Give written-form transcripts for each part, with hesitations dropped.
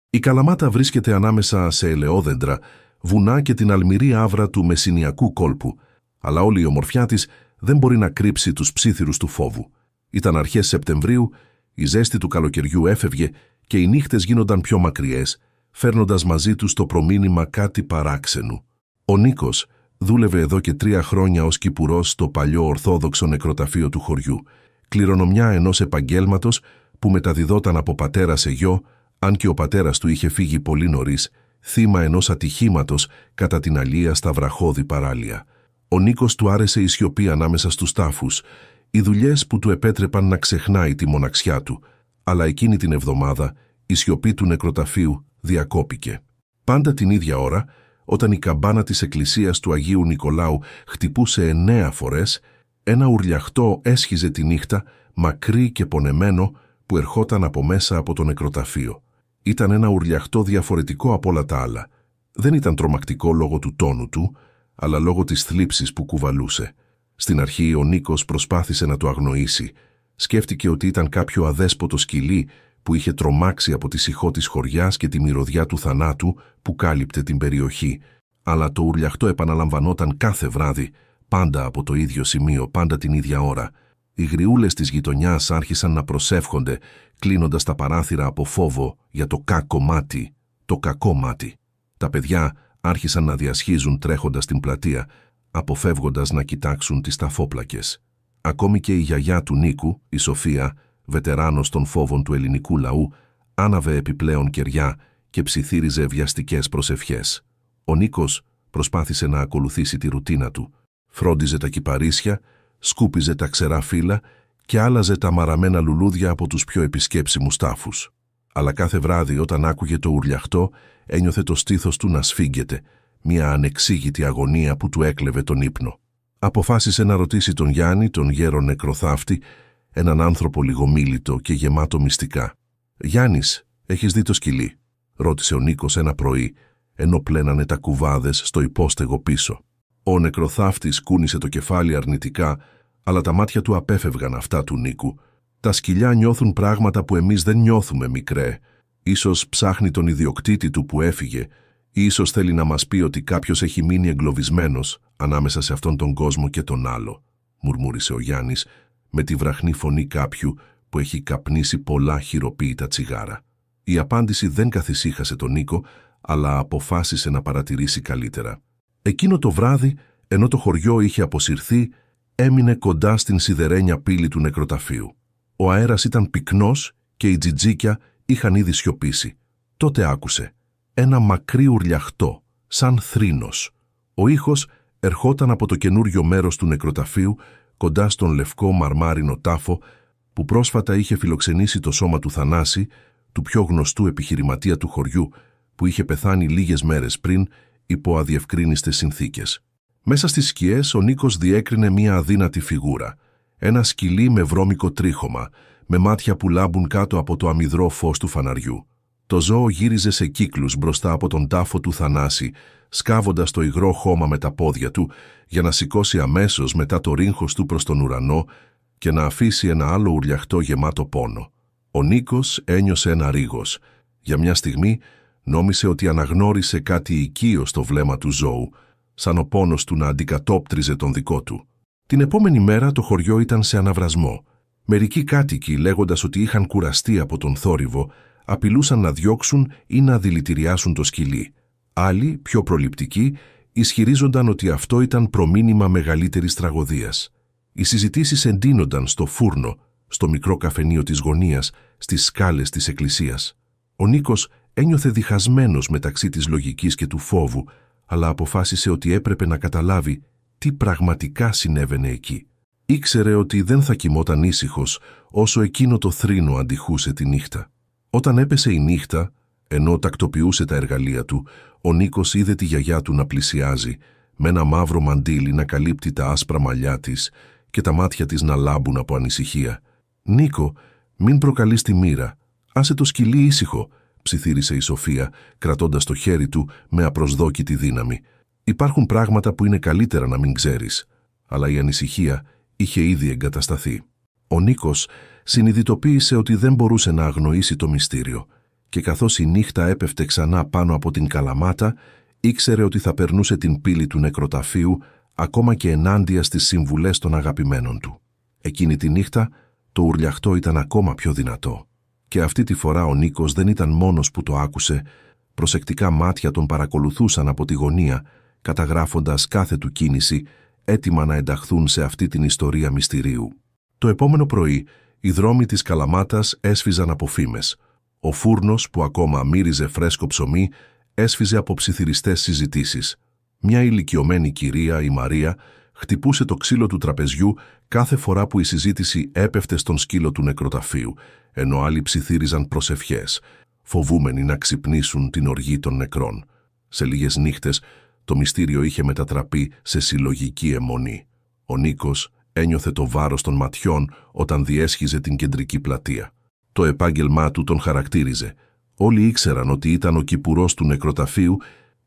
Η Καλαμάτα βρίσκεται ανάμεσα σε ελαιόδεντρα, βουνά και την αλμυρή άβρα του μεσσηνιακού κόλπου, αλλά όλη η ομορφιά της δεν μπορεί να κρύψει τους ψίθυρους του φόβου. Ήταν αρχές Σεπτεμβρίου, η ζέστη του καλοκαιριού έφευγε και οι νύχτες γίνονταν πιο μακριές, φέρνοντας μαζί τους το προμήνυμα κάτι παράξενου. Ο Νίκος δούλευε εδώ και 3 χρόνια ως κυπουρός στο παλιό ορθόδοξο νεκροταφείο του χωριού, κληρονομιά ενός επαγγέλματος που μεταδιδόταν από πατέρα σε γιο, αν και ο πατέρας του είχε φύγει πολύ νωρίς, θύμα ενός ατυχήματος κατά την αλία στα βραχώδη παράλια. Ο Νίκος του άρεσε η σιωπή ανάμεσα στους τάφους, οι δουλειές που του επέτρεπαν να ξεχνάει τη μοναξιά του, αλλά εκείνη την εβδομάδα η σιωπή του νεκροταφείου διακόπηκε. Πάντα την ίδια ώρα, όταν η καμπάνα της εκκλησίας του Αγίου Νικολάου χτυπούσε 9 φορές, ένα ουρλιαχτό έσχιζε τη νύχτα, μακρύ και πονεμένο, που ερχόταν από μέσα από το νεκροταφείο. Ήταν ένα ουρλιαχτό διαφορετικό από όλα τα άλλα. Δεν ήταν τρομακτικό λόγω του τόνου του, αλλά λόγω της θλίψης που κουβαλούσε. Στην αρχή ο Νίκος προσπάθησε να το αγνοήσει. Σκέφτηκε ότι ήταν κάποιο αδέσποτο σκυλί που είχε τρομάξει από τη σιχώ της χωριάς και τη μυρωδιά του θανάτου που κάλυπτε την περιοχή. Αλλά το ουρλιαχτό επαναλαμβανόταν κάθε βράδυ, πάντα από το ίδιο σημείο, πάντα την ίδια ώρα. Οι γριούλες της γειτονιάς άρχισαν να προσεύχονται, κλείνοντας τα παράθυρα από φόβο για το κακό μάτι, το κακό μάτι. Τα παιδιά άρχισαν να διασχίζουν τρέχοντας την πλατεία, αποφεύγοντας να κοιτάξουν τις ταφόπλακες. Ακόμη και η γιαγιά του Νίκου, η Σοφία, βετεράνος των φόβων του ελληνικού λαού, άναβε επιπλέον κεριά και ψιθύριζε βιαστικές προσευχές. Ο Νίκος προσπάθησε να ακολουθήσει τη ρουτίνα του. Φρόντιζε τα κυπαρίσια, σκούπιζε τα ξερά φύλλα και άλλαζε τα μαραμένα λουλούδια από τους πιο επισκέψιμους τάφους. Αλλά κάθε βράδυ όταν άκουγε το ουρλιαχτό, ένιωθε το στήθος του να σφίγγεται, μια ανεξήγητη αγωνία που του έκλεβε τον ύπνο. Αποφάσισε να ρωτήσει τον Γιάννη, τον γέρο νεκροθάφτη, έναν άνθρωπο λιγομίλητο και γεμάτο μυστικά. «Γιάννης, έχεις δει το σκυλί?» ρώτησε ο Νίκος ένα πρωί, ενώ πλένανε τα κουβάδες στο υπόστεγο πίσω. Ο νεκροθάφτης κούνησε το κεφάλι αρνητικά, αλλά τα μάτια του απέφευγαν αυτά του Νίκου. «Τα σκυλιά νιώθουν πράγματα που εμείς δεν νιώθουμε, μικρέ. Ίσως ψάχνει τον ιδιοκτήτη του που έφυγε, ή ίσως θέλει να μας πει ότι κάποιος έχει μείνει εγκλωβισμένος ανάμεσα σε αυτόν τον κόσμο και τον άλλο», μουρμούρισε ο Γιάννης, με τη βραχνή φωνή κάποιου που έχει καπνίσει πολλά χειροποίητα τσιγάρα. Η απάντηση δεν καθησύχασε τον Νίκο, αλλά αποφάσισε να παρατηρήσει καλύτερα. Εκείνο το βράδυ, ενώ το χωριό είχε αποσυρθεί, έμεινε κοντά στην σιδερένια πύλη του νεκροταφείου. Ο αέρας ήταν πυκνός και οι τζιτζίκια είχαν ήδη σιωπήσει. Τότε άκουσε ένα μακρύ ουρλιαχτό, σαν θρήνος. Ο ήχος ερχόταν από το καινούριο μέρος του νεκροταφείου, κοντά στον λευκό μαρμάρινο τάφο που πρόσφατα είχε φιλοξενήσει το σώμα του Θανάση, του πιο γνωστού επιχειρηματία του χωριού, που είχε πεθάνει λίγες μέρες πριν υπό αδιευκρίνιστες συνθήκες. Μέσα στις σκιές ο Νίκος διέκρινε μία αδύνατη φιγούρα. Ένα σκυλί με βρώμικο τρίχωμα, με μάτια που λάμπουν κάτω από το αμυδρό φως του φαναριού. Το ζώο γύριζε σε κύκλους μπροστά από τον τάφο του Θανάση, σκάβοντας το υγρό χώμα με τα πόδια του, για να σηκώσει αμέσως μετά το ρίγχος του προς τον ουρανό και να αφήσει ένα άλλο ουρλιαχτό γεμάτο πόνο. Ο Νίκος ένιωσε ένα ρίγος. Για μια στιγμή νόμισε ότι αναγνώρισε κάτι οικείο στο βλέμμα του ζώου, σαν ο πόνος του να αντικατόπτριζε τον δικό του. Την επόμενη μέρα το χωριό ήταν σε αναβρασμό. Μερικοί κάτοικοι, λέγοντας ότι είχαν κουραστεί από τον θόρυβο, απειλούσαν να διώξουν ή να δηλητηριάσουν το σκυλί. Άλλοι, πιο προληπτικοί, ισχυρίζονταν ότι αυτό ήταν προμήνυμα μεγαλύτερης τραγωδίας. Οι συζητήσεις εντείνονταν στο φούρνο, στο μικρό καφενείο της γωνίας, στις σκάλες της εκκλησίας. Ο Νίκος ένιωθε διχασμένος μεταξύ της λογικής και του φόβου, αλλά αποφάσισε ότι έπρεπε να καταλάβει τι πραγματικά συνέβαινε εκεί. Ήξερε ότι δεν θα κοιμόταν ήσυχος όσο εκείνο το θρήνο αντιχούσε τη νύχτα. Όταν έπεσε η νύχτα, ενώ τακτοποιούσε τα εργαλεία του, ο Νίκος είδε τη γιαγιά του να πλησιάζει, με ένα μαύρο μαντίλι να καλύπτει τα άσπρα μαλλιά της και τα μάτια της να λάμπουν από ανησυχία. «Νίκο, μην προκαλείς τη μοίρα. Άσε το σκυλί ήσυχο», ψιθύρισε η Σοφία, κρατώντας το χέρι του με απροσδόκητη δύναμη. «Υπάρχουν πράγματα που είναι καλύτερα να μην ξέρεις». Αλλά η ανησυχία είχε ήδη εγκατασταθεί. Ο Νίκος συνειδητοποίησε ότι δεν μπορούσε να αγνοήσει το μυστήριο και καθώς η νύχτα έπεφτε ξανά πάνω από την Καλαμάτα, ήξερε ότι θα περνούσε την πύλη του νεκροταφείου ακόμα και ενάντια στις συμβουλές των αγαπημένων του. Εκείνη τη νύχτα το ουρλιαχτό ήταν ακόμα πιο δυνατό. Και αυτή τη φορά ο Νίκος δεν ήταν μόνος που το άκουσε. Προσεκτικά μάτια τον παρακολουθούσαν από τη γωνία, καταγράφοντας κάθε του κίνηση, έτοιμα να ενταχθούν σε αυτή την ιστορία μυστηρίου. Το επόμενο πρωί, οι δρόμοι της Καλαμάτας έσφιζαν από φήμες. Ο φούρνος, που ακόμα μύριζε φρέσκο ψωμί, έσφιζε από ψιθυριστές συζητήσεις. Μια ηλικιωμένη κυρία, η Μαρία, χτυπούσε το ξύλο του τραπεζιού κάθε φορά που η συζήτηση έπεφτε στον σκύλο του νεκροταφείου, ενώ άλλοι ψιθύριζαν προσευχές, φοβούμενοι να ξυπνήσουν την οργή των νεκρών. Σε λίγες νύχτες το μυστήριο είχε μετατραπεί σε συλλογική αιμονή. Ο Νίκος ένιωθε το βάρος των ματιών όταν διέσχιζε την κεντρική πλατεία. Το επάγγελμά του τον χαρακτήριζε. Όλοι ήξεραν ότι ήταν ο κυπουρός του νεκροταφείου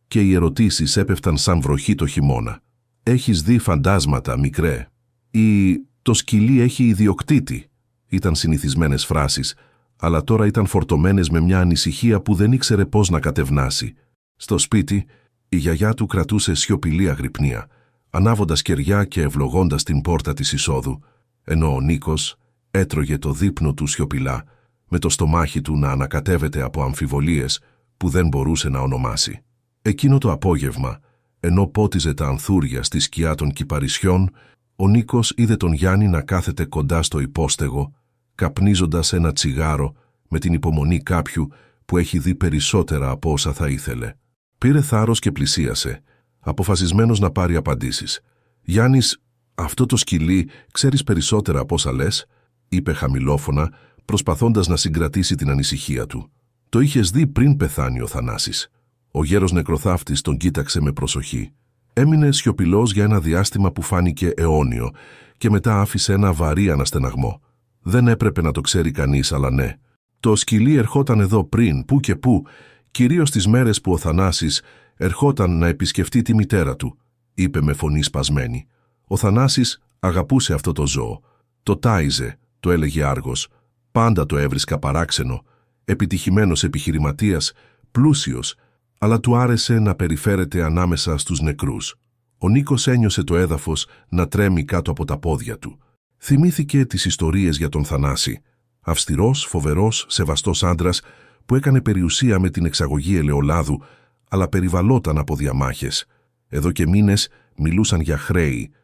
και οι ερωτήσεις έπεφταν σαν βροχή το χειμώνα. «Έχεις δει φαντάσματα, μικρέ?» ή «Το σκυλί έχει ιδιοκτήτη?» Ήταν συνηθισμένες φράσεις, αλλά τώρα ήταν φορτωμένες με μια ανησυχία που δεν ήξερε πώς να κατευνάσει. Στο σπίτι, η γιαγιά του κρατούσε σιωπηλή αγρυπνία, ανάβοντας κεριά και ευλογώντας την πόρτα της εισόδου, ενώ ο Νίκος έτρωγε το δείπνο του σιωπηλά, με το στομάχι του να ανακατεύεται από αμφιβολίες που δεν μπορούσε να ονομάσει. Εκείνο το απόγευμα, ενώ πότιζε τα ανθούρια στη σκιά των κυπαρισιών, ο Νίκος είδε τον Γιάννη να κάθεται κοντά στο υπόστεγο, καπνίζοντας ένα τσιγάρο με την υπομονή κάποιου που έχει δει περισσότερα από όσα θα ήθελε. Πήρε θάρρος και πλησίασε, αποφασισμένος να πάρει απαντήσεις. «Γιάννης, αυτό το σκυλί ξέρεις περισσότερα από όσα λες?» είπε χαμηλόφωνα, προσπαθώντας να συγκρατήσει την ανησυχία του. «Το είχες δει πριν πεθάνει ο Θανάσης?» Ο γέρος νεκροθάφτης τον κοίταξε με προσοχή. Έμεινε σιωπηλός για ένα διάστημα που φάνηκε αιώνιο και μετά άφησε ένα βαρύ αναστεναγμό. Δεν έπρεπε να το ξέρει κανείς, αλλά ναι. Το σκυλί ερχόταν εδώ πριν, πού και πού, κυρίως τις μέρες που ο Θανάσης ερχόταν να επισκεφτεί τη μητέρα του, είπε με φωνή σπασμένη. Ο Θανάσης αγαπούσε αυτό το ζώο. Το τάιζε, το έλεγε άργος. Πάντα το έβρισκα παράξενο, επιτυχημένος επιχειρηματίας, πλούσιος, αλλά του άρεσε να περιφέρεται ανάμεσα στους νεκρούς. Ο Νίκος ένιωσε το έδαφος να τρέμει κάτω από τα πόδια του. Θυμήθηκε τις ιστορίες για τον Θανάση. Αυστηρός, φοβερός, σεβαστός άντρας που έκανε περιουσία με την εξαγωγή ελαιολάδου, αλλά περιβαλλόταν από διαμάχες. Εδώ και μήνες μιλούσαν για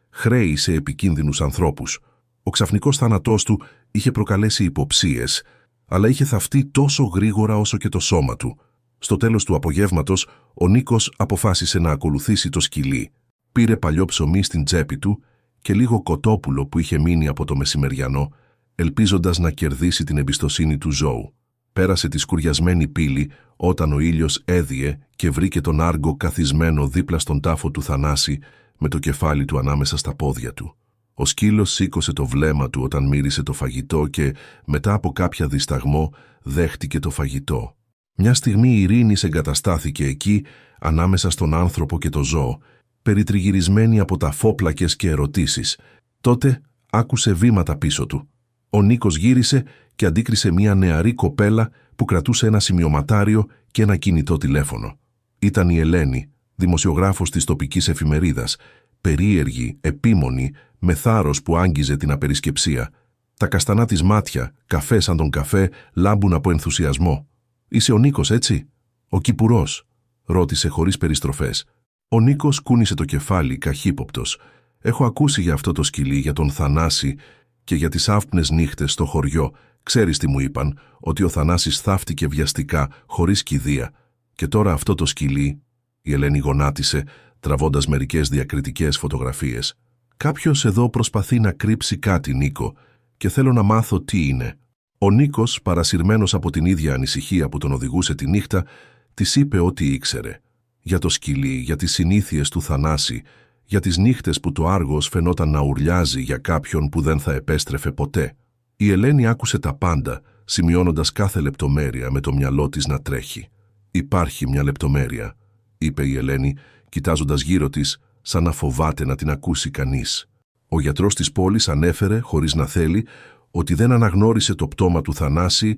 χρέη σε επικίνδυνους ανθρώπους. Ο ξαφνικός θάνατός του είχε προκαλέσει υποψίες, αλλά είχε θαυτεί τόσο γρήγορα όσο και το σώμα του. Στο τέλος του απογεύματος, ο Νίκος αποφάσισε να ακολουθήσει το σκυλί. Πήρε παλιό ψωμί στην τσέπη του και λίγο κοτόπουλο που είχε μείνει από το μεσημεριανό, ελπίζοντας να κερδίσει την εμπιστοσύνη του ζώου. Πέρασε τη σκουριασμένη πύλη όταν ο ήλιος έδιε και βρήκε τον Άργο καθισμένο δίπλα στον τάφο του Θανάση με το κεφάλι του ανάμεσα στα πόδια του. Ο σκύλος σήκωσε το βλέμμα του όταν μύρισε το φαγητό και, μετά από κάποια δισταγμό, δέχτηκε το φαγητό. Μια στιγμή η ειρήνης εγκαταστάθηκε εκεί, ανάμεσα στον άνθρωπο και το ζώο, περιτριγυρισμένη από τα φόπλακες και ερωτήσεις. Τότε άκουσε βήματα πίσω του. Ο Νίκος γύρισε και αντίκρισε μια νεαρή κοπέλα που κρατούσε ένα σημειωματάριο και ένα κινητό τηλέφωνο. Ήταν η Ελένη, δημοσιογράφος της τοπικής εφημερίδας, περίεργη, επίμονη, με θάρρος που άγγιζε την απερισκεψία. Τα καστανά της μάτια, καφέ σαν τον καφέ, λάμπουν από ενθουσιασμό. «Είσαι ο Νίκος, έτσι?» «Ο κυπουρός», ρώτησε χωρίς περιστροφές. Ο Νίκος κούνησε το κεφάλι, καχύποπτος. «Έχω ακούσει για αυτό το σκυλί, για τον Θανάση και για τις άφπνες νύχτες στο χωριό. Ξέρεις τι μου είπαν, ότι ο Θανάσης θάφτηκε βιαστικά, χωρίς κηδεία. Και τώρα αυτό το σκυλί», η Ελένη γονάτισε, τραβώντας μερικές διακριτικές φωτογραφίες. «Κάποιος εδώ προσπαθεί να κρύψει κάτι, Νίκο, και θέλω να μάθω τι είναι». Ο Νίκος, παρασυρμένος από την ίδια ανησυχία που τον οδηγούσε τη νύχτα, της είπε ό,τι ήξερε. Για το σκυλί, για τις συνήθειες του Θανάση, για τις νύχτες που το Άργος φαινόταν να ουρλιάζει για κάποιον που δεν θα επέστρεφε ποτέ. Η Ελένη άκουσε τα πάντα, σημειώνοντας κάθε λεπτομέρεια με το μυαλό της να τρέχει. «Υπάρχει μια λεπτομέρεια», είπε η Ελένη, κοιτάζοντας γύρω της, σαν να φοβάται να την ακούσει κανείς. Ο γιατρός της πόλης ανέφερε, χωρίς να θέλει, ότι δεν αναγνώρισε το πτώμα του Θανάση,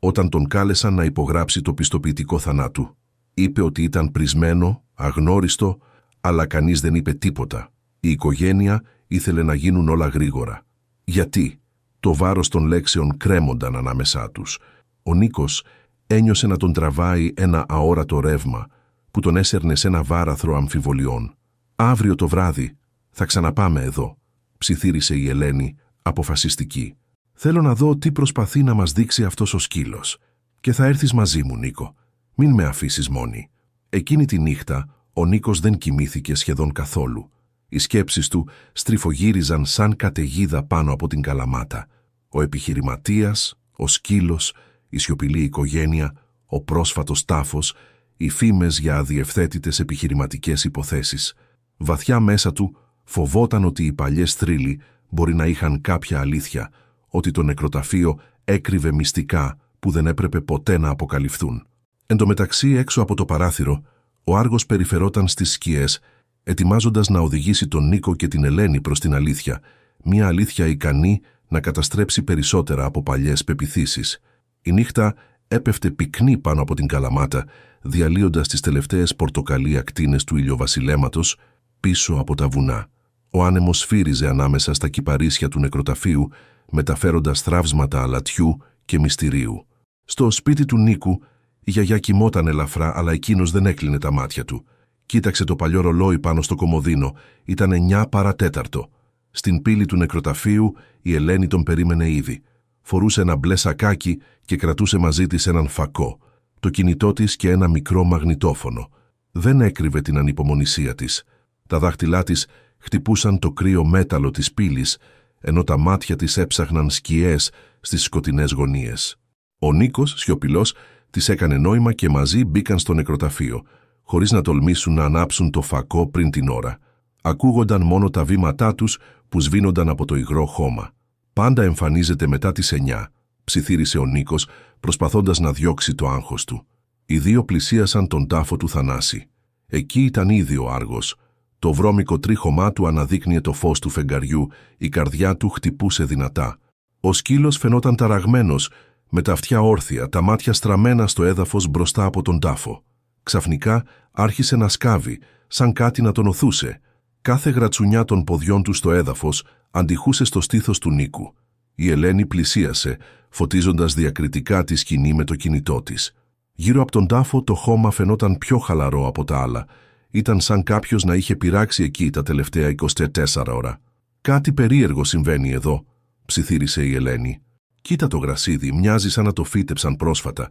όταν τον κάλεσαν να υπογράψει το πιστοποιητικό θανάτου. Είπε ότι ήταν πρισμένο, αγνώριστο, αλλά κανείς δεν είπε τίποτα. Η οικογένεια ήθελε να γίνουν όλα γρήγορα. Γιατί? Το βάρος των λέξεων κρέμονταν ανάμεσά τους. Ο Νίκος ένιωσε να τον τραβάει ένα αόρατο ρεύμα που τον έσερνε σε ένα βάραθρο αμφιβολιών. «Αύριο το βράδυ θα ξαναπάμε εδώ», ψιθύρισε η Ελένη, αποφασιστική. «Θέλω να δω τι προσπαθεί να μας δείξει αυτός ο σκύλος. Και θα έρθεις μαζί μου, Νίκο. Μην με αφήσεις μόνη». Εκείνη τη νύχτα ο Νίκος δεν κοιμήθηκε σχεδόν καθόλου. Οι σκέψεις του στριφογύριζαν σαν καταιγίδα πάνω από την Καλαμάτα. Ο επιχειρηματίας, ο σκύλος, η σιωπηλή οικογένεια, ο πρόσφατος τάφος, οι φήμες για αδιευθέτητες επιχειρηματικές υποθέσεις. Βαθιά μέσα του φοβόταν ότι οι παλιές θρύλοι μπορεί να είχαν κάποια αλήθεια, ότι το νεκροταφείο έκρυβε μυστικά που δεν έπρεπε ποτέ να αποκαλυφθούν. Εν τω μεταξύ, έξω από το παράθυρο, ο Άργος περιφερόταν στις σκιές, ετοιμάζοντας να οδηγήσει τον Νίκο και την Ελένη προς την αλήθεια, μια αλήθεια ικανή να καταστρέψει περισσότερα από παλιές πεποιθήσεις. Η νύχτα έπεφτε πυκνή πάνω από την Καλαμάτα, διαλύοντας τις τελευταίες πορτοκαλί ακτίνες του ηλιοβασιλέματος πίσω από τα βουνά. Ο άνεμος σφύριζε ανάμεσα στα κυπαρίσια του νεκροταφείου, μεταφέροντας θραύσματα αλατιού και μυστηρίου. Στο σπίτι του Νίκου, η γιαγιά κοιμόταν ελαφρά, αλλά εκείνος δεν έκλεινε τα μάτια του. Κοίταξε το παλιό ρολόι πάνω στο κομοδίνο. Ήταν 9 παρά τέταρτο. Στην πύλη του νεκροταφείου η Ελένη τον περίμενε ήδη. Φορούσε ένα μπλε σακάκι και κρατούσε μαζί της έναν φακό, το κινητό της και ένα μικρό μαγνητόφωνο. Δεν έκρυβε την ανυπομονησία της. Τα δάχτυλά της χτυπούσαν το κρύο μέταλλο της πύλης, ενώ τα μάτια της έψαχναν σκιές στις σκοτεινές γωνίες. Ο Νίκος, σιωπηλός, της έκανε νόημα και μαζί μπήκαν στο νεκροταφείο, χωρίς να τολμήσουν να ανάψουν το φακό πριν την ώρα. Ακούγονταν μόνο τα βήματά τους που σβήνονταν από το υγρό χώμα. «Πάντα εμφανίζεται μετά τις 9», ψιθύρισε ο Νίκος, προσπαθώντας να διώξει το άγχος του. Οι δύο πλησίασαν τον τάφο του Θανάση. Εκεί ήταν ήδη ο Άργος. Το βρώμικο τρίχωμά του αναδείκνυε το φως του φεγγαριού, η καρδιά του χτυπούσε δυνατά. Ο σκύλος φαινόταν ταραγμένος, με τα αυτιά όρθια, τα μάτια στραμμένα στο έδαφος μπροστά από τον τάφο. Ξαφνικά άρχισε να σκάβει, σαν κάτι να τον οθούσε. Κάθε γρατσουνιά των ποδιών του στο έδαφος αντιχούσε στο στήθος του Νίκου. Η Ελένη πλησίασε, φωτίζοντας διακριτικά τη σκηνή με το κινητό της. Γύρω από τον τάφο το χώμα φαινόταν πιο χαλαρό από τα άλλα. Ήταν σαν κάποιος να είχε πειράξει εκεί τα τελευταία 24 ώρα. «Κάτι περίεργο συμβαίνει εδώ», ψιθύρισε η Ελένη. «Κοίτα το γρασίδι, μοιάζει σαν να το φύτεψαν πρόσφατα.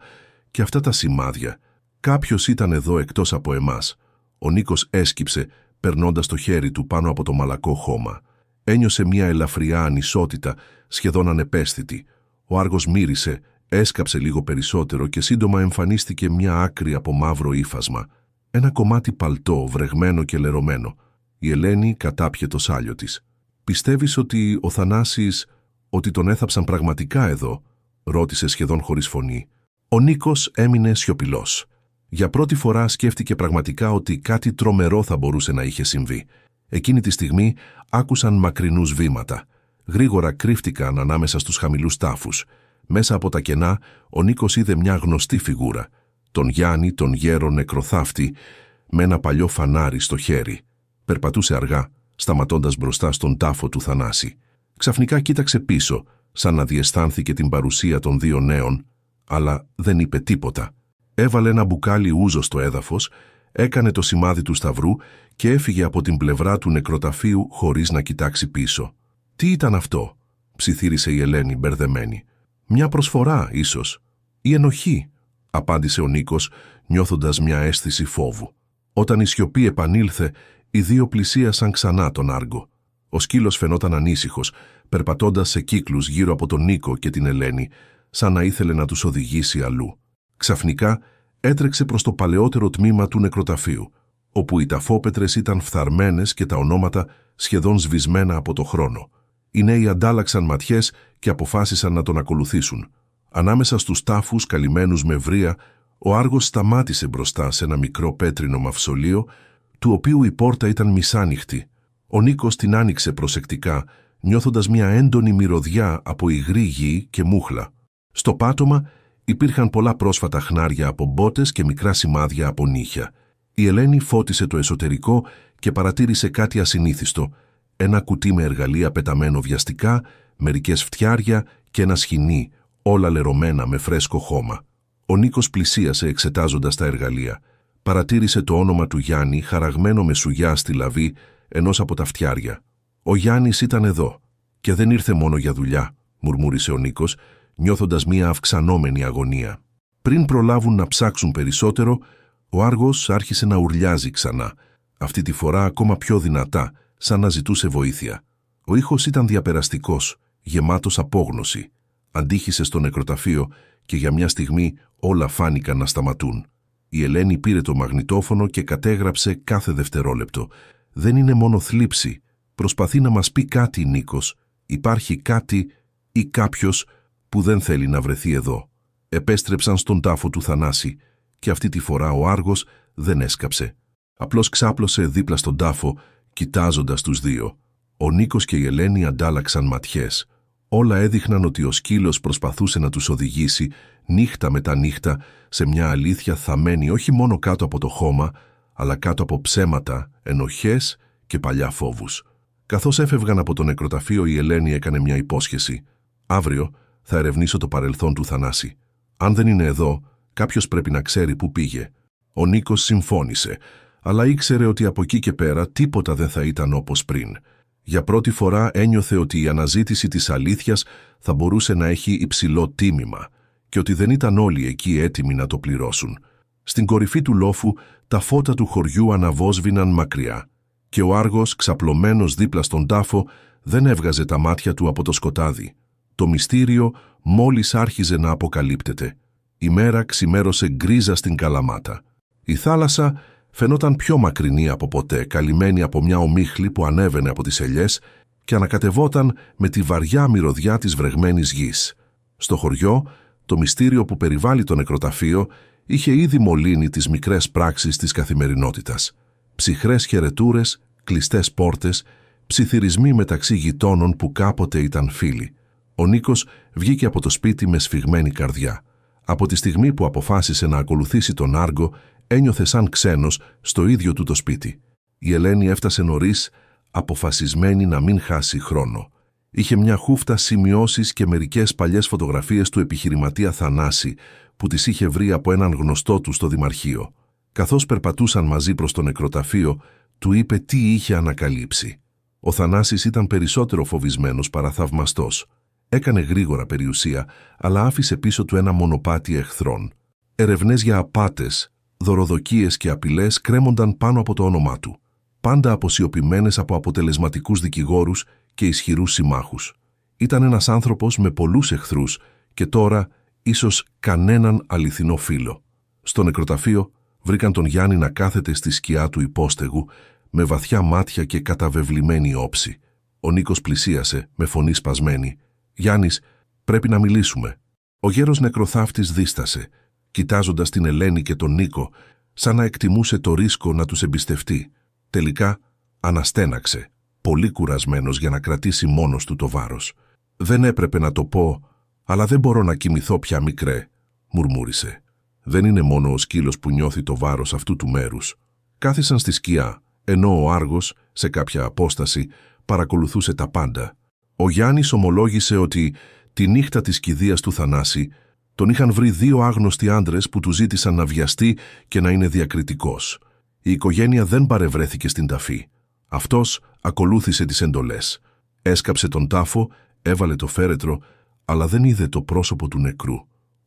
Και αυτά τα σημάδια. Κάποιος ήταν εδώ εκτός από εμάς». Ο Νίκος έσκυψε, περνώντας το χέρι του πάνω από το μαλακό χώμα. Ένιωσε μια ελαφριά ανισότητα, σχεδόν ανεπαίσθητη. Ο Άργος μύρισε, έσκαψε λίγο περισσότερο και σύντομα εμφανίστηκε μια άκρη από μαύρο ύφασμα. Ένα κομμάτι παλτό, βρεγμένο και λερωμένο. Η Ελένη κατάπιε το σάλιο της. «Πιστεύεις ότι ο Θανάσης, ότι τον έθαψαν πραγματικά εδώ?» ρώτησε σχεδόν χωρίς φωνή. Ο Νίκος έμεινε σιωπηλός. Για πρώτη φορά σκέφτηκε πραγματικά ότι κάτι τρομερό θα μπορούσε να είχε συμβεί. Εκείνη τη στιγμή άκουσαν μακρινούς βήματα. Γρήγορα κρύφτηκαν ανάμεσα στους χαμηλούς τάφους. Μέσα από τα κενά ο Νίκος είδε μια γνωστή φιγούρα. Τον Γιάννη, τον γέρο νεκροθάφτη, με ένα παλιό φανάρι στο χέρι. Περπατούσε αργά, σταματώντας μπροστά στον τάφο του Θανάση. Ξαφνικά κοίταξε πίσω, σαν να διαισθάνθηκε την παρουσία των δύο νέων, αλλά δεν είπε τίποτα. Έβαλε ένα μπουκάλι ούζο στο έδαφος, έκανε το σημάδι του σταυρού και έφυγε από την πλευρά του νεκροταφείου χωρίς να κοιτάξει πίσω. «Τι ήταν αυτό?» ψιθύρισε η Ελένη μπερδεμένη. «Μια προσφορά, ίσως. Ή ενοχή», απάντησε ο Νίκος, νιώθοντας μια αίσθηση φόβου. Όταν η σιωπή επανήλθε, οι δύο πλησίασαν ξανά τον Άργο. Ο σκύλος φαινόταν ανήσυχος, περπατώντας σε κύκλους γύρω από τον Νίκο και την Ελένη, σαν να ήθελε να τους οδηγήσει αλλού. Ξαφνικά έτρεξε προς το παλαιότερο τμήμα του νεκροταφείου, όπου οι ταφόπετρες ήταν φθαρμένες και τα ονόματα σχεδόν σβησμένα από το χρόνο. Οι νέοι αντάλλαξαν ματιές και αποφάσισαν να τον ακολουθήσουν. Ανάμεσα στους τάφους καλυμμένους με βρύα, ο Άργος σταμάτησε μπροστά σε ένα μικρό πέτρινο μαυσολείο, του οποίου η πόρτα ήταν μισάνοιχτη. Ο Νίκος την άνοιξε προσεκτικά, νιώθοντας μια έντονη μυρωδιά από υγρή γη και μούχλα. Στο πάτωμα Υπήρχαν πολλά πρόσφατα χνάρια από μπότες και μικρά σημάδια από νύχια. Η Ελένη φώτισε το εσωτερικό και παρατήρησε κάτι ασυνήθιστο. Ένα κουτί με εργαλεία πεταμένο βιαστικά, μερικές φτιάρια και ένα σχοινί, όλα λερωμένα με φρέσκο χώμα. Ο Νίκος πλησίασε εξετάζοντας τα εργαλεία. Παρατήρησε το όνομα του Γιάννη χαραγμένο με σουγιά στη λαβή ενός από τα φτιάρια. «Ο Γιάννης ήταν εδώ και δεν ήρθε μόνο για δουλειά», μουρμούρισε ο Νίκος, νιώθοντας μία αυξανόμενη αγωνία. Πριν προλάβουν να ψάξουν περισσότερο, ο Άργος άρχισε να ουρλιάζει ξανά, αυτή τη φορά ακόμα πιο δυνατά, σαν να ζητούσε βοήθεια. Ο ήχος ήταν διαπεραστικός, γεμάτος απόγνωση. Αντίχησε στο νεκροταφείο και για μια στιγμή όλα φάνηκαν να σταματούν. Η Ελένη πήρε το μαγνητόφωνο και κατέγραψε κάθε δευτερόλεπτο. «Δεν είναι μόνο θλίψη. Προσπαθεί να μας πει κάτι, Νίκος. Υπάρχει κάτι ή κάποιος που δεν θέλει να βρεθεί εδώ». Επέστρεψαν στον τάφο του Θανάση και αυτή τη φορά ο Άργος δεν έσκαψε. Απλώς ξάπλωσε δίπλα στον τάφο, κοιτάζοντας τους δύο. Ο Νίκος και η Ελένη αντάλλαξαν ματιές. Όλα έδειχναν ότι ο σκύλος προσπαθούσε να τους οδηγήσει νύχτα μετά νύχτα σε μια αλήθεια θαμμένη όχι μόνο κάτω από το χώμα, αλλά κάτω από ψέματα, ενοχές και παλιά φόβους. Καθώς έφευγαν από το νεκροταφείο, η Ελένη έκανε μια υπόσχεση. «Αύριο θα ερευνήσω το παρελθόν του Θανάση. Αν δεν είναι εδώ, κάποιος πρέπει να ξέρει πού πήγε». Ο Νίκος συμφώνησε, αλλά ήξερε ότι από εκεί και πέρα τίποτα δεν θα ήταν όπως πριν. Για πρώτη φορά ένιωθε ότι η αναζήτηση της αλήθειας θα μπορούσε να έχει υψηλό τίμημα και ότι δεν ήταν όλοι εκεί έτοιμοι να το πληρώσουν. Στην κορυφή του λόφου τα φώτα του χωριού αναβόσβηναν μακριά και ο Άργος, ξαπλωμένος δίπλα στον τάφο, δεν έβγαζε τα μάτια του από το σκοτάδι. Το μυστήριο μόλις άρχιζε να αποκαλύπτεται. Η μέρα ξημέρωσε γκρίζα στην Καλαμάτα. Η θάλασσα φαινόταν πιο μακρινή από ποτέ, καλυμμένη από μια ομίχλη που ανέβαινε από τις ελιές και ανακατευόταν με τη βαριά μυρωδιά της βρεγμένης γης. Στο χωριό, το μυστήριο που περιβάλλει το νεκροταφείο είχε ήδη μολύνει τις μικρές πράξεις της καθημερινότητας. Ψυχρές χαιρετούρες, κλειστές πόρτες, ψιθυρισμοί μεταξύ γειτόνων που κάποτε ήταν φίλοι. Ο Νίκος βγήκε από το σπίτι με σφιγμένη καρδιά. Από τη στιγμή που αποφάσισε να ακολουθήσει τον Άργο, ένιωθε σαν ξένος στο ίδιο του το σπίτι. Η Ελένη έφτασε νωρίς, αποφασισμένη να μην χάσει χρόνο. Είχε μια χούφτα σημειώσεις και μερικές παλιές φωτογραφίες του επιχειρηματία Θανάση που τις είχε βρει από έναν γνωστό του στο Δημαρχείο. Καθώς περπατούσαν μαζί προς το νεκροταφείο, του είπε τι είχε ανακαλύψει. Ο Θανάσης ήταν περισσότερο φοβισμένος παρά θαυμαστός. Έκανε γρήγορα περιουσία, αλλά άφησε πίσω του ένα μονοπάτι εχθρών. Ερευνές για απάτες, δωροδοκίες και απειλές κρέμονταν πάνω από το όνομά του, πάντα αποσιωπημένες από αποτελεσματικούς δικηγόρους και ισχυρούς συμμάχους. Ήταν ένας άνθρωπος με πολλούς εχθρούς και τώρα ίσως κανέναν αληθινό φίλο. Στο νεκροταφείο βρήκαν τον Γιάννη να κάθεται στη σκιά του υπόστεγου, με βαθιά μάτια και καταβεβλημένη όψη. Ο Νίκος πλησίασε με φωνή σπασμένη. «Γιάννης, πρέπει να μιλήσουμε». Ο γέρος νεκροθάφτης δίστασε, κοιτάζοντας την Ελένη και τον Νίκο, σαν να εκτιμούσε το ρίσκο να τους εμπιστευτεί. Τελικά αναστέναξε, πολύ κουρασμένος για να κρατήσει μόνος του το βάρος. «Δεν έπρεπε να το πω, αλλά δεν μπορώ να κοιμηθώ πια, μικρέ», μουρμούρισε. Δεν είναι μόνο ο σκύλος που νιώθει το βάρος αυτού του μέρους. Κάθισαν στη σκιά, ενώ ο Άργος, σε κάποια απόσταση, παρακολουθούσε τα πάντα. Ο Γιάννης ομολόγησε ότι τη νύχτα της κηδείας του Θανάση τον είχαν βρει δύο άγνωστοι άντρες που του ζήτησαν να βιαστεί και να είναι διακριτικός. Η οικογένεια δεν παρευρέθηκε στην ταφή. Αυτός ακολούθησε τις εντολές. Έσκαψε τον τάφο, έβαλε το φέρετρο, αλλά δεν είδε το πρόσωπο του νεκρού.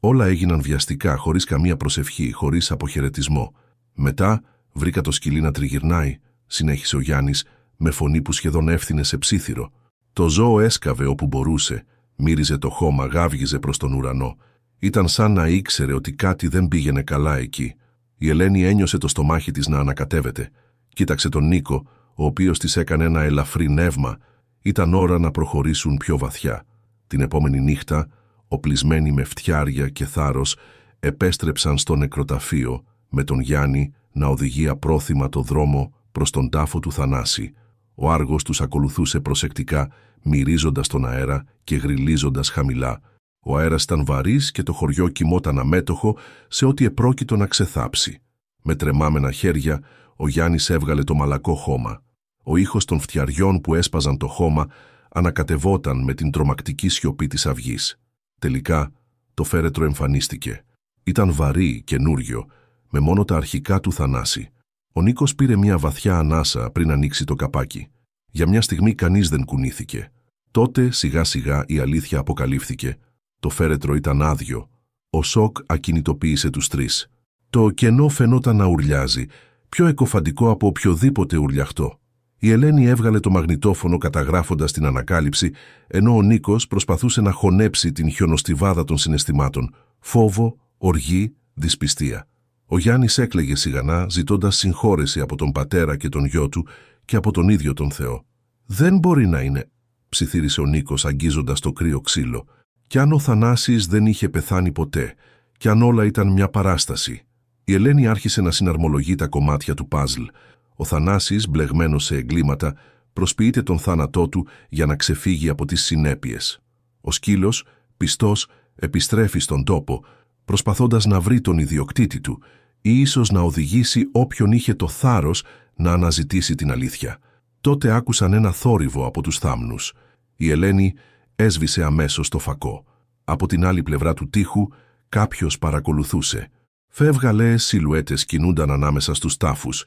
Όλα έγιναν βιαστικά, χωρίς καμία προσευχή, χωρίς αποχαιρετισμό. Μετά βρήκα το σκυλί να τριγυρνάει, συνέχισε ο Γιάννης, με φωνή που σχεδόν έφθινε σε ψίθυρο. Το ζώο έσκαβε όπου μπορούσε, μύριζε το χώμα, γάβγιζε προς τον ουρανό. Ήταν σαν να ήξερε ότι κάτι δεν πήγαινε καλά εκεί. Η Ελένη ένιωσε το στομάχι της να ανακατεύεται. Κοίταξε τον Νίκο, ο οποίος της έκανε ένα ελαφρύ νεύμα. Ήταν ώρα να προχωρήσουν πιο βαθιά. Την επόμενη νύχτα, οπλισμένοι με φτιάρια και θάρρος, επέστρεψαν στο νεκροταφείο, με τον Γιάννη να οδηγεί απρόθυμα το δρόμο προς τον τάφο του Θανάση. Ο Άργος τους ακολουθούσε προσεκτικά, μυρίζοντας τον αέρα και γρυλίζοντας χαμηλά. Ο αέρας ήταν βαρύς και το χωριό κοιμόταν αμέτωχο σε ό,τι επρόκειτο να ξεθάψει. Με τρεμάμενα χέρια, ο Γιάννης έβγαλε το μαλακό χώμα. Ο ήχος των φτιαριών που έσπαζαν το χώμα ανακατευόταν με την τρομακτική σιωπή της αυγής. Τελικά, το φέρετρο εμφανίστηκε. Ήταν βαρύ, καινούριο, με μόνο τα αρχικά του Θανάση. Ο Νίκος πήρε μια βαθιά ανάσα πριν ανοίξει το καπάκι. Για μια στιγμή κανείς δεν κουνήθηκε. Τότε, σιγά-σιγά, η αλήθεια αποκαλύφθηκε. Το φέρετρο ήταν άδειο. Ο σοκ ακινητοποίησε τους τρεις. Το κενό φαινόταν να ουρλιάζει, πιο εκοφαντικό από οποιοδήποτε ουρλιαχτό. Η Ελένη έβγαλε το μαγνητόφωνο καταγράφοντας την ανακάλυψη, ενώ ο Νίκος προσπαθούσε να χωνέψει την χιονοστιβάδα των συναισθημάτων, φόβο, οργή, δυσπιστία. Ο Γιάννης έκλαιγε σιγανά, ζητώντας συγχώρεση από τον πατέρα και τον γιο του και από τον ίδιο τον Θεό. «Δεν μπορεί να είναι», ψιθύρισε ο Νίκος αγγίζοντας το κρύο ξύλο. «Κι αν ο Θανάσης δεν είχε πεθάνει ποτέ, κι αν όλα ήταν μια παράσταση». Η Ελένη άρχισε να συναρμολογεί τα κομμάτια του παζλ. Ο Θανάσης, μπλεγμένος σε εγκλήματα, προσποιείται τον θάνατό του για να ξεφύγει από τις συνέπειες. Ο σκύλος, πιστός, επιστρέφει στον τόπο, προσπαθώντας να βρει τον ιδιοκτήτη του ή ίσως να οδηγήσει όποιον είχε το θάρρος να αναζητήσει την αλήθεια. Τότε άκουσαν ένα θόρυβο από τους θάμνους. Η Ελένη έσβησε αμέσως το φακό. Από την άλλη πλευρά του τοίχου κάποιος παρακολουθούσε. Φεύγαλες σιλουέτες κινούνταν ανάμεσα στους τάφους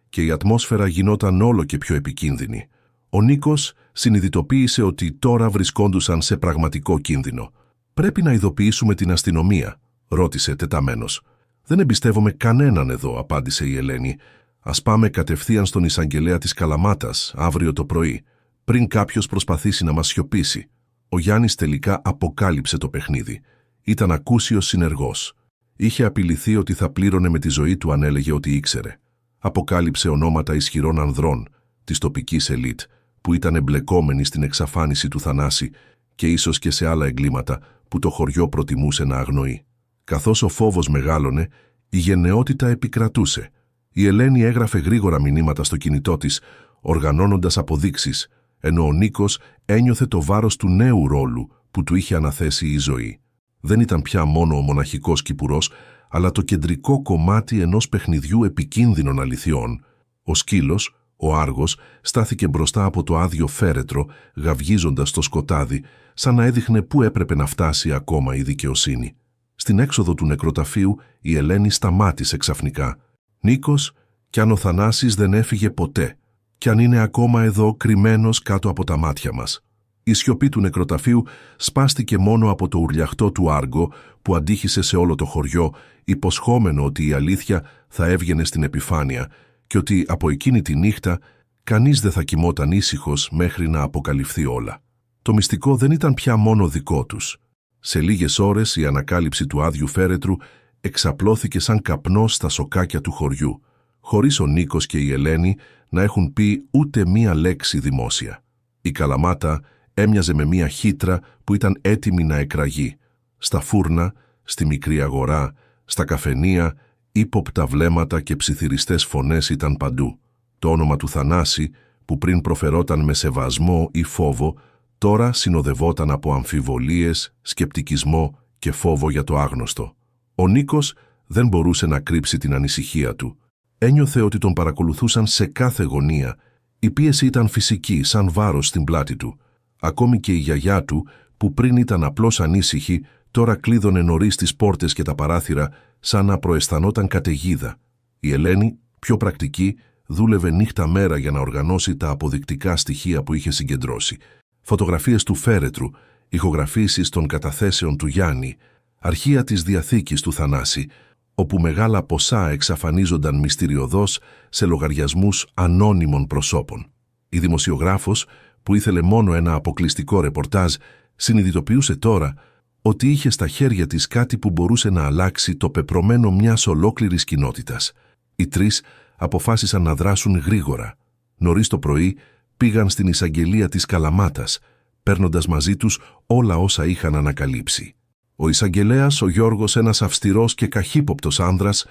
και η ατμόσφαιρα γινόταν όλο και πιο επικίνδυνη. Ο Νίκος συνειδητοποίησε ότι τώρα βρισκόντουσαν σε πραγματικό κίνδυνο. «Πρέπει να ειδοποιήσουμε την αστυνομία», ρώτησε τεταμένος. «Δεν εμπιστεύομαι κανέναν εδώ», απάντησε η Ελένη. «Ας πάμε κατευθείαν στον εισαγγελέα της Καλαμάτας αύριο το πρωί, πριν κάποιος προσπαθήσει να μας σιωπήσει». Ο Γιάννης τελικά αποκάλυψε το παιχνίδι. Ήταν ακούσιος συνεργός. Είχε απειληθεί ότι θα πλήρωνε με τη ζωή του αν έλεγε ότι ήξερε. Αποκάλυψε ονόματα ισχυρών ανδρών της τοπικής ελίτ που ήταν εμπλεκόμενοι στην εξαφάνιση του Θανάση και ίσως και σε άλλα εγκλήματα που το χωριό προτιμούσε να αγνοεί. Καθώς ο φόβος μεγάλωνε, η γενναιότητα επικρατούσε. Η Ελένη έγραφε γρήγορα μηνύματα στο κινητό της, οργανώνοντας αποδείξεις, ενώ ο Νίκος ένιωθε το βάρος του νέου ρόλου που του είχε αναθέσει η ζωή. Δεν ήταν πια μόνο ο μοναχικός κυπουρός, αλλά το κεντρικό κομμάτι ενός παιχνιδιού επικίνδυνων αληθιών. Ο σκύλος, ο Άργος, στάθηκε μπροστά από το άδειο φέρετρο, γαυγίζοντας το σκοτάδι, σαν να έδειχνε πού έπρεπε να φτάσει ακόμα η δικαιοσύνη. Στην έξοδο του νεκροταφείου η Ελένη σταμάτησε ξαφνικά. «Νίκος, κι αν ο Θανάσης δεν έφυγε ποτέ, κι αν είναι ακόμα εδώ κρυμμένος κάτω από τα μάτια μας». Η σιωπή του νεκροταφείου σπάστηκε μόνο από το ουρλιαχτό του Άργο που αντίχησε σε όλο το χωριό, υποσχόμενο ότι η αλήθεια θα έβγαινε στην επιφάνεια και ότι από εκείνη τη νύχτα κανείς δεν θα κοιμόταν ήσυχος μέχρι να αποκαλυφθεί όλα. Το μυστικό δεν ήταν πια μόνο δικό τους. Σε λίγες ώρες η ανακάλυψη του άδειου φέρετρου εξαπλώθηκε σαν καπνός στα σοκάκια του χωριού, χωρίς ο Νίκος και η Ελένη να έχουν πει ούτε μία λέξη δημόσια. Η Καλαμάτα έμοιαζε με μία χύτρα που ήταν έτοιμη να εκραγεί. Στα φούρνα, στη μικρή αγορά, στα καφενεία, ύποπτα βλέμματα και ψιθυριστές φωνές ήταν παντού. Το όνομα του Θανάση, που πριν προφερόταν με σεβασμό ή φόβο, τώρα συνοδευόταν από αμφιβολίες, σκεπτικισμό και φόβο για το άγνωστο. Ο Νίκος δεν μπορούσε να κρύψει την ανησυχία του. Ένιωθε ότι τον παρακολουθούσαν σε κάθε γωνία. Η πίεση ήταν φυσική, σαν βάρος στην πλάτη του. Ακόμη και η γιαγιά του, που πριν ήταν απλώς ανήσυχη, τώρα κλείδωνε νωρίς τις πόρτες και τα παράθυρα, σαν να προαισθανόταν καταιγίδα. Η Ελένη, πιο πρακτική, δούλευε νύχτα μέρα για να οργανώσει τα αποδεικτικά στοιχεία που είχε συγκεντρώσει. Φωτογραφίες του φέρετρου, ηχογραφήσεις των καταθέσεων του Γιάννη, αρχεία της διαθήκης του Θανάση, όπου μεγάλα ποσά εξαφανίζονταν μυστηριωδώς σε λογαριασμούς ανώνυμων προσώπων. Η δημοσιογράφος, που ήθελε μόνο ένα αποκλειστικό ρεπορτάζ, συνειδητοποιούσε τώρα ότι είχε στα χέρια της κάτι που μπορούσε να αλλάξει το πεπρωμένο μιας ολόκληρης κοινότητας. Οι τρεις αποφάσισαν να δράσουν γρήγορα. Νωρίς το πρωί πήγαν στην εισαγγελία της Καλαμάτας, παίρνοντας μαζί τους όλα όσα είχαν ανακαλύψει. Ο εισαγγελέας, ο Γιώργος, ένας αυστηρός και καχύποπτος άνδρας,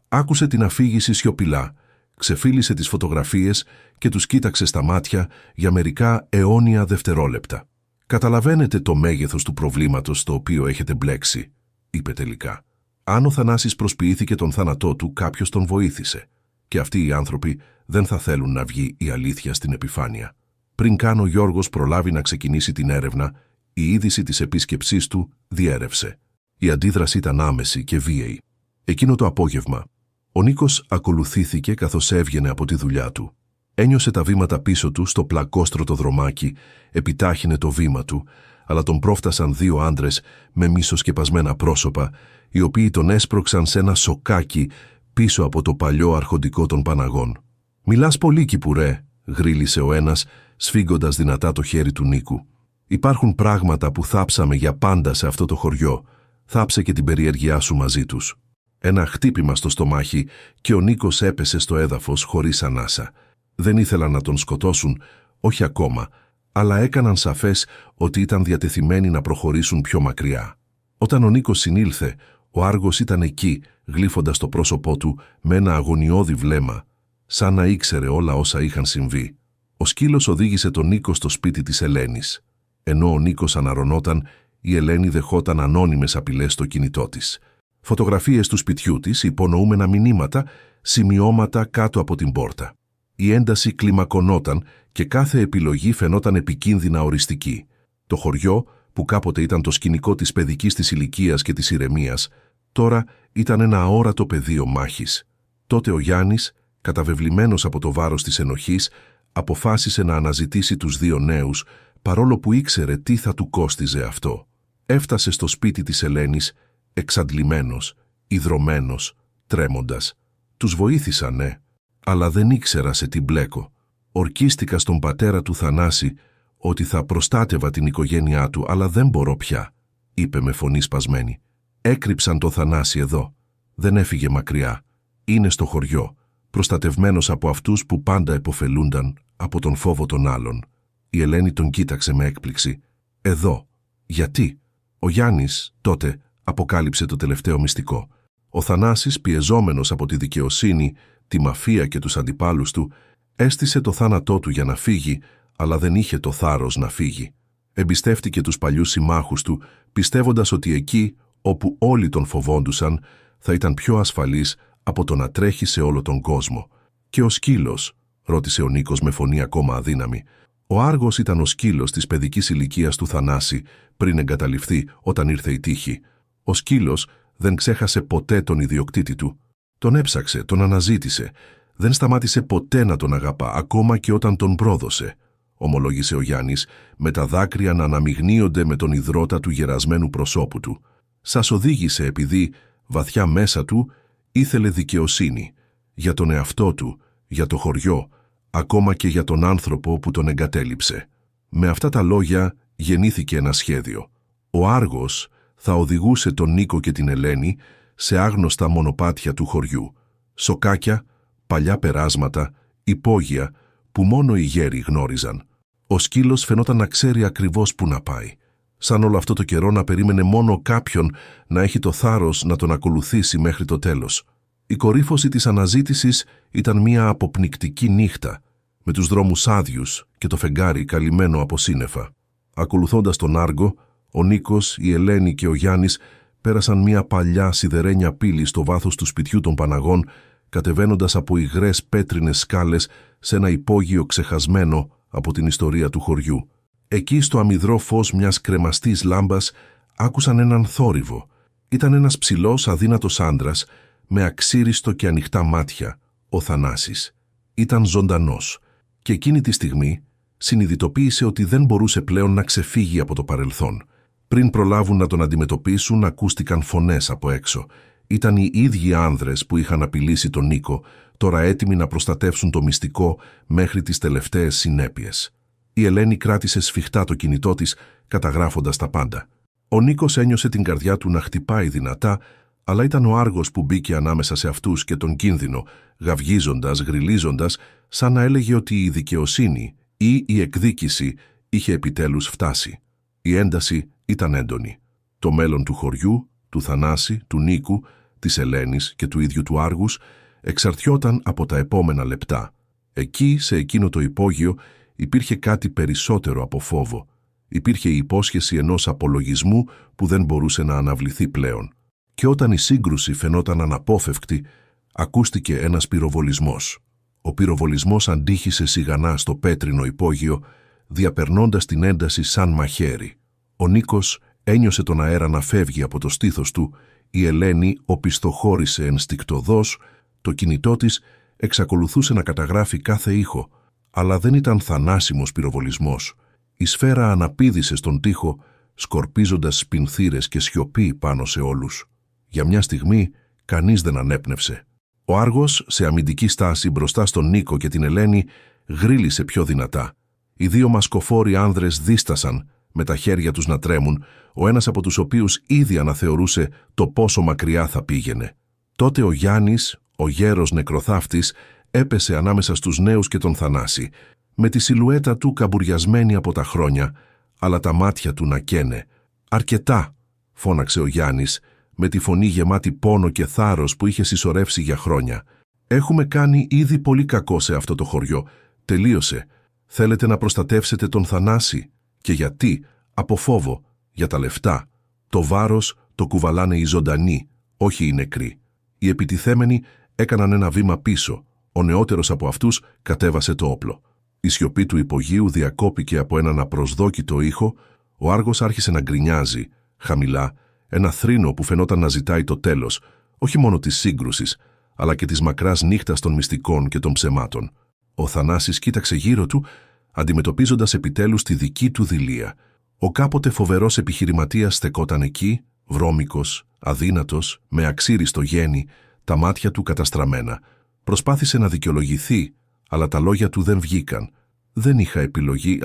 άκουσε την αφήγηση σιωπηλά, ξεφίλησε τις φωτογραφίες και τους κοίταξε στα μάτια για μερικά αιώνια δευτερόλεπτα. «Καταλαβαίνετε το μέγεθος του προβλήματος στο οποίο έχετε μπλέξει», είπε τελικά. «Αν ο Θανάσης προσποιήθηκε τον θάνατό του, κάποιος τον βοήθησε. Και αυτοί οι άνθρωποι δεν θα θέλουν να βγει η αλήθεια στην επιφάνεια». Πριν καν ο Γιώργος προλάβει να ξεκινήσει την έρευνα, η είδηση της επίσκεψής του διέρευσε. Η αντίδραση ήταν άμεση και βίαιη. Εκείνο το απόγευμα, ο Νίκος ακολουθήθηκε καθώς έβγαινε από τη δουλειά του. Ένιωσε τα βήματα πίσω του στο πλακόστρωτο δρομάκι, επιτάχυνε το βήμα του, αλλά τον πρόφτασαν δύο άντρες με μισοσκεπασμένα πρόσωπα, οι οποίοι τον έσπρωξαν σε ένα σοκάκι πίσω από το παλιό αρχοντικό των Παναγών. «Μιλάς πολύ, Κυπουρέ», γρίλησε ο ένας, σφίγγοντας δυνατά το χέρι του Νίκου. «Υπάρχουν πράγματα που θάψαμε για πάντα σε αυτό το χωριό. Θάψε και την περιέργειά σου μαζί τους». Ένα χτύπημα στο στομάχι και ο Νίκος έπεσε στο έδαφος χωρίς ανάσα. Δεν ήθελαν να τον σκοτώσουν, όχι ακόμα, αλλά έκαναν σαφές ότι ήταν διατεθειμένοι να προχωρήσουν πιο μακριά. Όταν ο Νίκος συνήλθε, ο Άργος ήταν εκεί, γλύφοντας το πρόσωπό του με ένα αγωνιώδη βλέμμα, σαν να ήξερε όλα όσα είχαν συμβεί. Ο σκύλος οδήγησε τον Νίκο στο σπίτι της Ελένης. Ενώ ο Νίκος αναρρωνόταν, η Ελένη δεχόταν ανώνυμες απειλές στο κινητό της. Φωτογραφίες του σπιτιού της, υπονοούμενα μηνύματα, σημειώματα κάτω από την πόρτα. Η ένταση κλιμακωνόταν και κάθε επιλογή φαινόταν επικίνδυνα οριστική. Το χωριό, που κάποτε ήταν το σκηνικό της παιδικής της ηλικίας και της ηρεμίας, τώρα ήταν ένα αόρατο πεδίο μάχης. Τότε ο Γιάννης, καταβεβλημένος από το βάρος της ενοχής, αποφάσισε να αναζητήσει τους δύο νέους, παρόλο που ήξερε τι θα του κόστιζε αυτό. Έφτασε στο σπίτι της Ελένης, εξαντλημένος, ιδρωμένος, τρέμοντας. Τους βοήθησα, ναι, αλλά δεν ήξερα σε τι μπλέκω. Ορκίστηκα στον πατέρα του Θανάση ότι θα προστάτευα την οικογένειά του, αλλά δεν μπορώ πια, είπε με φωνή σπασμένη. Έκρυψαν το Θανάση εδώ. Δεν έφυγε μακριά. Είναι στο χωριό, προστατευμένος από αυτούς που πάντα επωφελούνταν από τον φόβο των άλλων. Η Ελένη τον κοίταξε με έκπληξη. Εδώ. Γιατί? Ο Γιάννης τότε αποκάλυψε το τελευταίο μυστικό. Ο Θανάσης, πιεζόμενος από τη δικαιοσύνη, τη μαφία και τους αντιπάλους του, έστησε το θάνατό του για να φύγει, αλλά δεν είχε το θάρρος να φύγει. Εμπιστεύτηκε τους παλιούς συμμάχους του, πιστεύοντας ότι εκεί, όπου όλοι τον φοβόντουσαν, θα ήταν πιο ασφαλής από το να τρέχει σε όλο τον κόσμο. «Και ο σκύλος?» ρώτησε ο Νίκος με φωνή ακόμα αδύναμη. Ο Άργος ήταν ο σκύλος της παιδικής ηλικίας του Θανάση, πριν εγκαταλειφθεί όταν ήρθε η τύχη. Ο σκύλος δεν ξέχασε ποτέ τον ιδιοκτήτη του. Τον έψαξε, τον αναζήτησε. Δεν σταμάτησε ποτέ να τον αγαπά, ακόμα και όταν τον πρόδωσε, ομολόγησε ο Γιάννης, με τα δάκρυα να αναμειγνύονται με τον ιδρώτα του γερασμένου προσώπου του. Σας οδήγησε επειδή, βαθιά μέσα του, ήθελε δικαιοσύνη. Για τον εαυτό του, για το χωριό, ακόμα και για τον άνθρωπο που τον εγκατέλειψε. Με αυτά τα λόγια γεννήθηκε ένα σχέδιο. Ο Άργος θα οδηγούσε τον Νίκο και την Ελένη σε άγνωστα μονοπάτια του χωριού. Σοκάκια, παλιά περάσματα, υπόγεια που μόνο οι γέροι γνώριζαν. Ο σκύλος φαινόταν να ξέρει ακριβώς πού να πάει. Σαν όλο αυτό το καιρό να περίμενε μόνο κάποιον να έχει το θάρρος να τον ακολουθήσει μέχρι το τέλος. Η κορύφωση της αναζήτησης ήταν μια αποπνικτική νύχτα, με τους δρόμους άδειους και το φεγγάρι καλυμμένο από σύννεφα. Ακολουθώντας τον Άργο, ο Νίκος, η Ελένη και ο Γιάννης πέρασαν μια παλιά σιδερένια πύλη στο βάθος του σπιτιού των Παναγών, κατεβαίνοντας από υγρές πέτρινες σκάλες σε ένα υπόγειο ξεχασμένο από την ιστορία του χωριού. Εκεί στο αμυδρό φως μιας κρεμαστής λάμπας άκουσαν έναν θόρυβο. Ήταν ένας ψηλός αδύνατος άντρας με αξίριστο και ανοιχτά μάτια, ο Θανάσης. Ήταν ζωντανός και εκείνη τη στιγμή συνειδητοποίησε ότι δεν μπορούσε πλέον να ξεφύγει από το παρελθόν. Πριν προλάβουν να τον αντιμετωπίσουν, ακούστηκαν φωνές από έξω. Ήταν οι ίδιοι άνδρες που είχαν απειλήσει τον Νίκο, τώρα έτοιμοι να προστατεύσουν το μυστικό μέχρι τις τελευταίες συνέπειες. Η Ελένη κράτησε σφιχτά το κινητό της, καταγράφοντας τα πάντα. Ο Νίκος ένιωσε την καρδιά του να χτυπάει δυνατά, αλλά ήταν ο Άργος που μπήκε ανάμεσα σε αυτούς και τον κίνδυνο, γαυγίζοντας, γριλίζοντας, σαν να έλεγε ότι η δικαιοσύνη ή η εκδίκηση είχε επιτέλους φτάσει. Η ένταση ήταν έντονη. Το μέλλον του χωριού, του Θανάση, του Νίκου, της Ελένης και του ίδιου του Άργους εξαρτιόταν από τα επόμενα λεπτά. Εκεί, σε εκείνο το υπόγειο, υπήρχε κάτι περισσότερο από φόβο. Υπήρχε η υπόσχεση ενός απολογισμού που δεν μπορούσε να αναβληθεί πλέον. Και όταν η σύγκρουση φαινόταν αναπόφευκτη, ακούστηκε ένας πυροβολισμός. Ο πυροβολισμός αντίχησε σιγανά στο πέτρινο υπόγειο, διαπερνώντας την ένταση σαν μαχαίρι. Ο Νίκος ένιωσε τον αέρα να φεύγει από το στήθος του, η Ελένη οπισθοχώρησε ενστικτωδώς, το κινητό της εξακολουθούσε να καταγράφει κάθε ήχο, αλλά δεν ήταν θανάσιμος πυροβολισμός. Η σφαίρα αναπήδησε στον τοίχο, σκορπίζοντας σπινθήρες και σιωπή πάνω σε όλους. Για μια στιγμή, κανείς δεν ανέπνευσε. Ο Άργος, σε αμυντική στάση μπροστά στον Νίκο και την Ελένη, γρίλησε πιο δυνατά. Οι δύο μασκοφόροι άνδρες δίστασαν, με τα χέρια τους να τρέμουν, ο ένας από τους οποίους ήδη αναθεωρούσε το πόσο μακριά θα πήγαινε. Τότε ο Γιάννης, ο γέρος νεκροθάφτης, έπεσε ανάμεσα στους νέους και τον Θανάση, με τη σιλουέτα του καμπουριασμένη από τα χρόνια, αλλά τα μάτια του να καίνε. «Αρκετά», φώναξε ο Γιάννης, με τη φωνή γεμάτη πόνο και θάρρος που είχε συσσωρεύσει για χρόνια. «Έχουμε κάνει ήδη πολύ κακό σε αυτό το χωριό. Τελείωσε. Θέλετε να προστατεύσετε τον Θανάση. Και γιατί? Από φόβο. Για τα λεφτά. Το βάρος το κουβαλάνε οι ζωντανοί, όχι οι νεκροί». Οι επιτιθέμενοι έκαναν ένα βήμα πίσω. Ο νεότερος από αυτούς κατέβασε το όπλο. Η σιωπή του υπογείου διακόπηκε από έναν απροσδόκητο ήχο. Ο Άργος άρχισε να γκρινιάζει, χαμηλά, ένα θρήνο που φαινόταν να ζητάει το τέλος, όχι μόνο της σύγκρουσης, αλλά και της μακράς νύχτας των μυστικών και των ψεμάτων. Ο Θανάσης κοίταξε γύρω του, αντιμετωπίζοντας επιτέλους τη δική του δειλία. Ο κάποτε φοβερός επιχειρηματίας στεκόταν εκεί, βρώμικος, αδύνατος, με αξίριστο γένη, τα μάτια του καταστραμμένα. Προσπάθησε να δικαιολογηθεί, αλλά τα λόγια του δεν βγήκαν. «Δεν είχα επιλογή,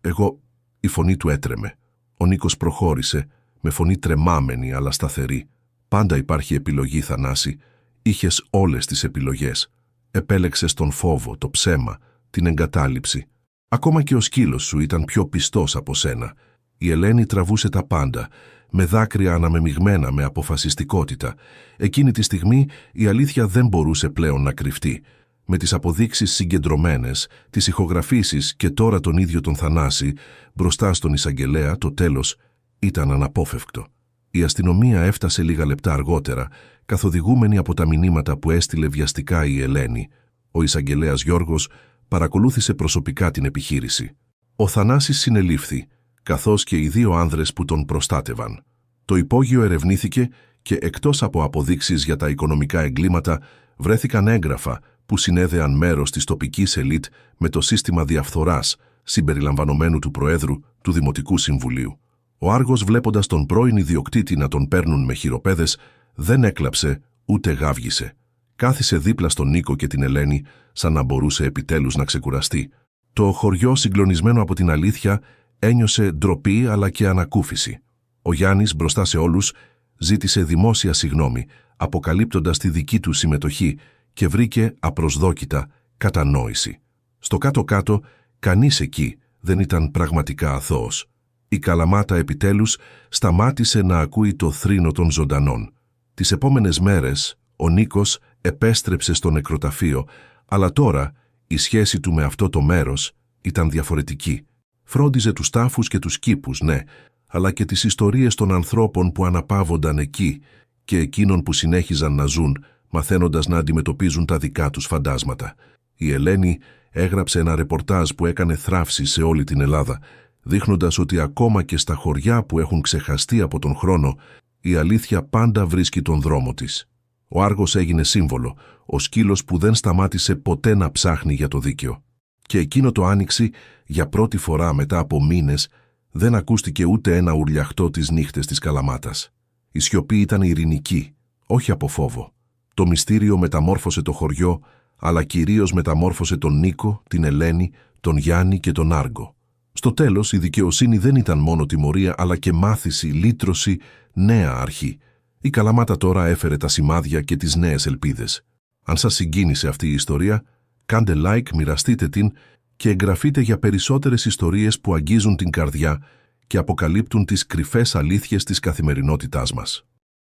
εγώ...» Η φωνή του έτρεμε. Ο Νίκος προχώρησε, με φωνή τρεμάμενη αλλά σταθερή. «Πάντα υπάρχει επιλογή, Θανάση. Είχες όλες τις επιλογές. Επέλεξες τον φόβο, το ψέμα, την εγκατάλειψη. Ακόμα και ο σκύλος σου ήταν πιο πιστός από σένα». Η Ελένη τραβούσε τα πάντα, με δάκρυα αναμεμειγμένα με αποφασιστικότητα. Εκείνη τη στιγμή η αλήθεια δεν μπορούσε πλέον να κρυφτεί. Με τις αποδείξεις συγκεντρωμένες, τις ηχογραφήσεις και τώρα τον ίδιο τον Θανάση, μπροστά στον εισαγγελέα, το τέλος ήταν αναπόφευκτο. Η αστυνομία έφτασε λίγα λεπτά αργότερα, καθοδηγούμενη από τα μηνύματα που έστειλε βιαστικά η Ελένη. Ο εισαγγελέας Γιώργος παρακολούθησε προσωπικά την επιχείρηση. Ο Θανάσης συνελήφθη, καθώς και οι δύο άνδρες που τον προστάτευαν. Το υπόγειο ερευνήθηκε και εκτός από αποδείξεις για τα οικονομικά εγκλήματα, βρέθηκαν έγγραφα που συνέδεαν μέρος της τοπικής ελίτ με το σύστημα διαφθοράς, συμπεριλαμβανομένου του Προέδρου του Δημοτικού Συμβουλίου. Ο Άργος, βλέποντας τον πρώην ιδιοκτήτη να τον παίρνουν με χειροπέδες, δεν έκλαψε ούτε γάβγισε. Κάθισε δίπλα στον Νίκο και την Ελένη, σαν να μπορούσε επιτέλους να ξεκουραστεί. Το χωριό, συγκλονισμένο από την αλήθεια, ένιωσε ντροπή αλλά και ανακούφιση. Ο Γιάννης, μπροστά σε όλους, ζήτησε δημόσια συγγνώμη, αποκαλύπτοντας τη δική του συμμετοχή και βρήκε απροσδόκητα κατανόηση. Στο κάτω-κάτω, κανείς εκεί δεν ήταν πραγματικά αθώος. Η Καλαμάτα επιτέλους σταμάτησε να ακούει το θρήνο των ζωντανών. Τις επόμενες μέρες, ο Νίκος επέστρεψε στο νεκροταφείο, αλλά τώρα η σχέση του με αυτό το μέρος ήταν διαφορετική. Φρόντιζε τους τάφους και τους κήπους, ναι, αλλά και τις ιστορίες των ανθρώπων που αναπαύονταν εκεί και εκείνων που συνέχιζαν να ζουν, μαθαίνοντας να αντιμετωπίζουν τα δικά τους φαντάσματα. Η Ελένη έγραψε ένα ρεπορτάζ που έκανε θράψη σε όλη την Ελλάδα, δείχνοντας ότι ακόμα και στα χωριά που έχουν ξεχαστεί από τον χρόνο, η αλήθεια πάντα βρίσκει τον δρόμο της. Ο Άργος έγινε σύμβολο, ο σκύλος που δεν σταμάτησε ποτέ να ψάχνει για το δίκαιο. Και εκείνο το άνοιξι, για πρώτη φορά μετά από μήνες, δεν ακούστηκε ούτε ένα ουρλιαχτό τις νύχτες της Καλαμάτας. Η σιωπή ήταν ειρηνική, όχι από φόβο. Το μυστήριο μεταμόρφωσε το χωριό, αλλά κυρίως μεταμόρφωσε τον Νίκο, την Ελένη, τον Γιάννη και τον Άργο. Στο τέλος, η δικαιοσύνη δεν ήταν μόνο τιμωρία, αλλά και μάθηση, λύτρωση, νέα αρχή. Η Καλαμάτα τώρα έφερε τα σημάδια και τις νέες ελπίδες. Αν σας συγκίνησε αυτή η ιστορία, κάντε like, μοιραστείτε την και εγγραφείτε για περισσότερες ιστορίες που αγγίζουν την καρδιά και αποκαλύπτουν τις κρυφές αλήθειες της καθημερινότητάς μας.